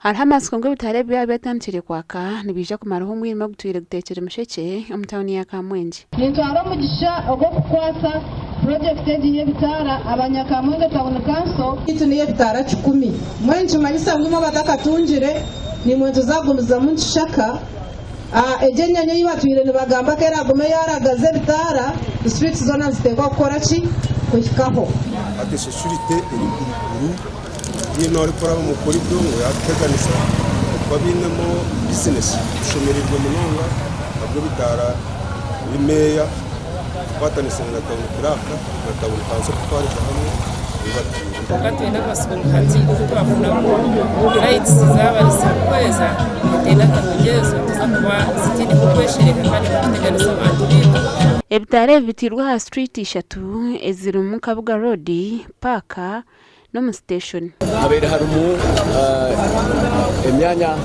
Alhamas kongo bitare bya betantire kwaka nibija kumaraho umwirimo gutwire gutekera musheke omutawuni ya Kamwenje. Nitwara mugisha ogo kukwasa project egiye bitara abanyakamwenje town council itu niye bitara 10 mwenje manyisa nguma badakatunjire ni mwenje zagumiza mu nshaka ejenyanyo yibatwire nibagamba kera gume yaragaze bitara streets zona zitekwa gukora ki kushikaho ate security iri yino ari kora mu kuri byo yateganisa babinemo business shumirirwe munonga abwo bitara bimeya batanise na town kiraka na town council twari hamwe wakati n'abasukuruzi twafuna rights z'abarisa kweza tena kamugezo tuzakuba zitini kukweshereka kandi kuteganisa abantu bitu ebitare bitirwa ha street 3 eziri mu Kabuga Road Park no mu station habera harumu emyanya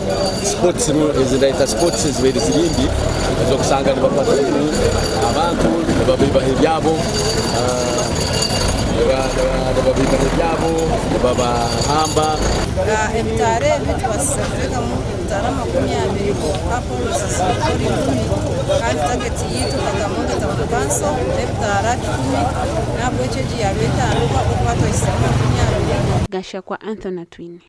sports eziraita sports zibere zirindi zo kusanga nibafata abantu babibahe byabo baba hamba ebitare bitwasireka mu bitara 20 hapo sisi kandi target yitu kagamonga tabanso ebitara 10 nabwo cyeji ya bitanu kwa 20 Gasha kwa Anthony Twin.